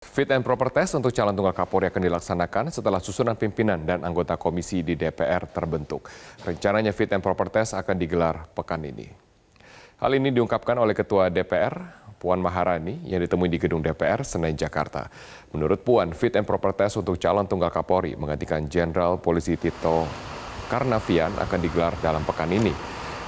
Fit and proper test untuk calon tunggal Kapolri akan dilaksanakan setelah susunan pimpinan dan anggota komisi di DPR terbentuk. Rencananya fit and proper test akan digelar pekan ini. Hal ini diungkapkan oleh Ketua DPR, Puan Maharani, yang ditemui di gedung DPR, Senen, Jakarta. Menurut Puan, fit and proper test untuk calon tunggal Kapolri menggantikan Jenderal Polisi Tito Karnavian akan digelar dalam pekan ini.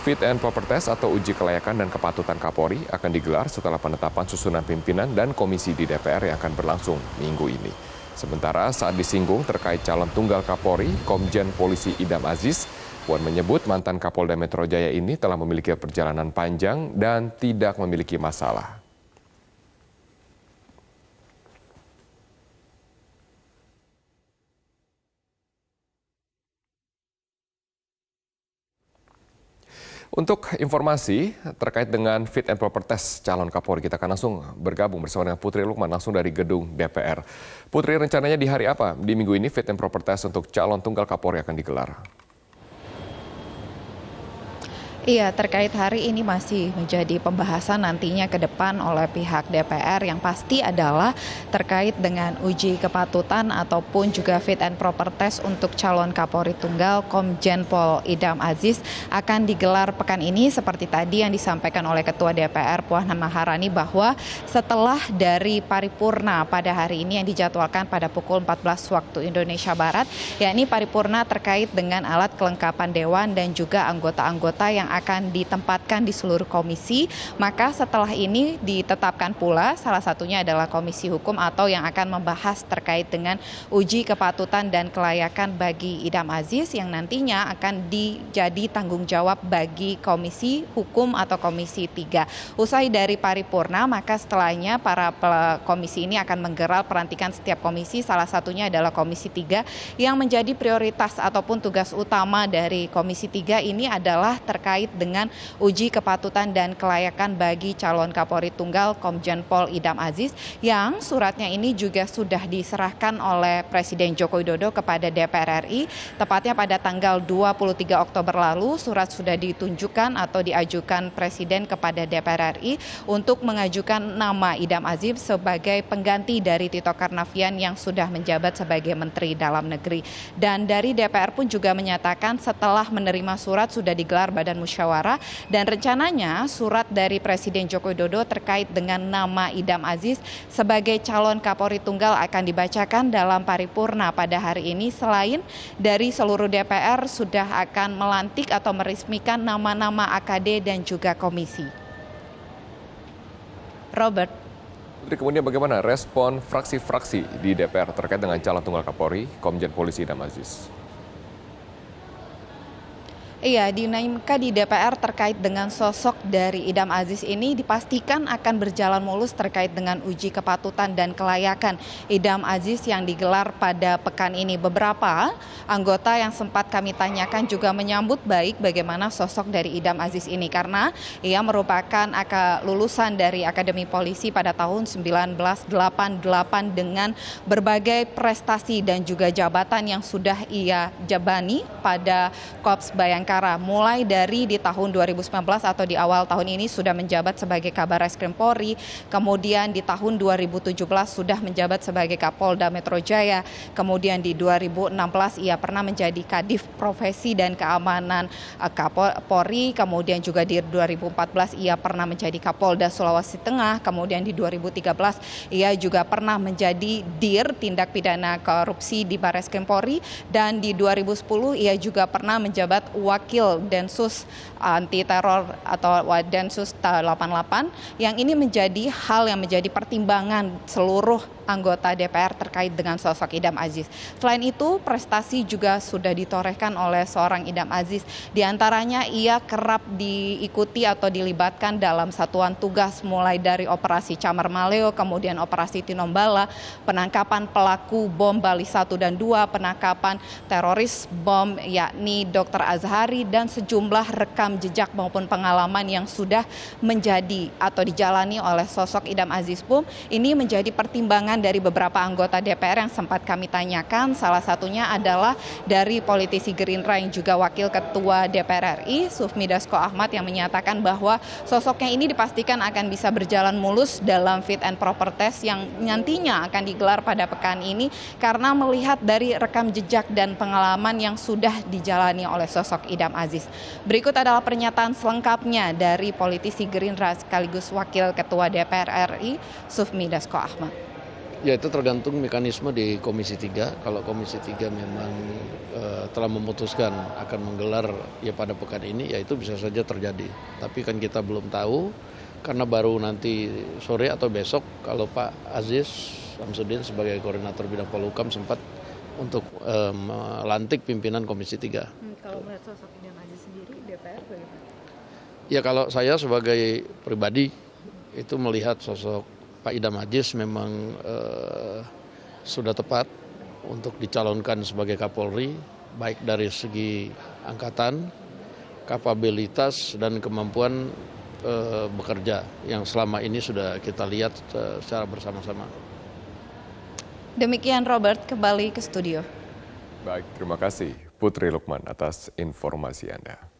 Fit and proper test atau uji kelayakan dan kepatutan Kapolri akan digelar setelah penetapan susunan pimpinan dan komisi di DPR yang akan berlangsung minggu ini. Sementara saat disinggung terkait calon tunggal Kapolri, Komjen Polisi Idam Aziz, Puan menyebut mantan Kapolda Metro Jaya ini telah memiliki perjalanan panjang dan tidak memiliki masalah. Untuk informasi terkait dengan fit and proper test calon Kapolri, kita akan langsung bergabung bersama dengan Putri Lukman langsung dari gedung DPR. Putri, rencananya di hari apa di minggu ini fit and proper test untuk calon tunggal Kapolri akan digelar? Iya, terkait hari ini masih menjadi pembahasan nantinya ke depan oleh pihak DPR yang pasti adalah terkait dengan uji kepatutan ataupun juga fit and proper test untuk calon Kapolri tunggal Komjen Pol Idam Aziz akan digelar pekan ini seperti tadi yang disampaikan oleh Ketua DPR Puan Maharani bahwa setelah dari paripurna pada hari ini yang dijadwalkan pada pukul 14 waktu Indonesia Barat, yakni paripurna terkait dengan alat kelengkapan dewan dan juga anggota-anggota yang akan ditempatkan di seluruh komisi, maka setelah ini ditetapkan pula salah satunya adalah Komisi Hukum atau yang akan membahas terkait dengan uji kepatutan dan kelayakan bagi Idam Aziz yang nantinya akan jadi tanggung jawab bagi Komisi Hukum atau Komisi 3. Usai dari paripurna, maka setelahnya para komisi ini akan menggelar pelantikan setiap komisi, salah satunya adalah Komisi 3 yang menjadi prioritas ataupun tugas utama dari Komisi 3 ini adalah terkait dengan uji kepatutan dan kelayakan bagi calon Kapolri tunggal Komjen Pol Idam Aziz yang suratnya ini juga sudah diserahkan oleh Presiden Joko Widodo kepada DPR RI tepatnya pada tanggal 23 Oktober lalu. Surat sudah ditunjukkan atau diajukan Presiden kepada DPR RI untuk mengajukan nama Idam Aziz sebagai pengganti dari Tito Karnavian yang sudah menjabat sebagai Menteri Dalam Negeri. Dan dari DPR pun juga menyatakan setelah menerima surat sudah digelar badan musyawarah dan rencananya surat dari Presiden Joko Widodo terkait dengan nama Idam Aziz sebagai calon Kapolri tunggal akan dibacakan dalam paripurna pada hari ini. Selain dari seluruh DPR sudah akan melantik atau meresmikan nama-nama AKD dan juga komisi. Robert. Kemudian bagaimana respon fraksi-fraksi di DPR terkait dengan calon tunggal Kapolri, Komjen Polisi Idam Aziz? Iya, dinamika di DPR terkait dengan sosok dari Idam Aziz ini dipastikan akan berjalan mulus terkait dengan uji kepatutan dan kelayakan Idam Aziz yang digelar pada pekan ini. Beberapa anggota yang sempat kami tanyakan juga menyambut baik bagaimana sosok dari Idam Aziz ini karena ia merupakan lulusan dari Akademi Polisi pada tahun 1988 dengan berbagai prestasi dan juga jabatan yang sudah ia jabani pada Korps Bayangkara. Mulai dari di tahun 2019 atau di awal tahun ini sudah menjabat sebagai Kabar Reskrim Polri, kemudian di tahun 2017 sudah menjabat sebagai Kapolda Metro Jaya, kemudian di 2016 ia pernah menjadi Kadif Profesi dan Keamanan Polri, kemudian juga di 2014 ia pernah menjadi Kapolda Sulawesi Tengah, kemudian di 2013 ia juga pernah menjadi Dir Tindak Pidana Korupsi di Barreskrim Polri dan di 2010 ia juga pernah menjabat Wakil Densus Anti Teror atau Densus 88 yang ini menjadi hal yang menjadi pertimbangan seluruh anggota DPR terkait dengan sosok Idam Aziz. Selain itu, prestasi juga sudah ditorehkan oleh seorang Idam Aziz. Di antaranya ia kerap diikuti atau dilibatkan dalam satuan tugas mulai dari operasi Camar Maleo, kemudian operasi Tinombala, penangkapan pelaku bom Bali 1 dan 2, penangkapan teroris bom yakni Dr. Azhari, hari dan sejumlah rekam jejak maupun pengalaman yang sudah menjadi atau dijalani oleh sosok Idam Aziz pun ini menjadi pertimbangan dari beberapa anggota DPR yang sempat kami tanyakan. Salah satunya adalah dari politisi Gerindra yang juga Wakil Ketua DPR RI, Sufmi Dasko Ahmad, yang menyatakan bahwa sosoknya ini dipastikan akan bisa berjalan mulus dalam fit and proper test yang nantinya akan digelar pada pekan ini karena melihat dari rekam jejak dan pengalaman yang sudah dijalani oleh sosok Idam Aziz. Berikut adalah pernyataan selengkapnya dari politisi Gerindra sekaligus Wakil Ketua DPR RI, Sufmi Dasko Ahmad. Ya, itu tergantung mekanisme di Komisi 3. Kalau Komisi 3 memang telah memutuskan akan menggelar ya pada pekan ini, ya itu bisa saja terjadi. Tapi kan kita belum tahu karena baru nanti sore atau besok kalau Pak Aziz Samsudin sebagai koordinator bidang Polhukam sempat untuk melantik pimpinan Komisi 3. Kalau melihat sosok Idam Aziz sendiri, DPR bagaimana? Ya, kalau saya sebagai pribadi itu melihat sosok Pak Idam Aziz memang sudah tepat untuk dicalonkan sebagai Kapolri, baik dari segi angkatan, kapabilitas, dan kemampuan bekerja yang selama ini sudah kita lihat secara bersama-sama. Demikian Robert, kembali ke studio. Baik, terima kasih Putri Lukman atas informasi Anda.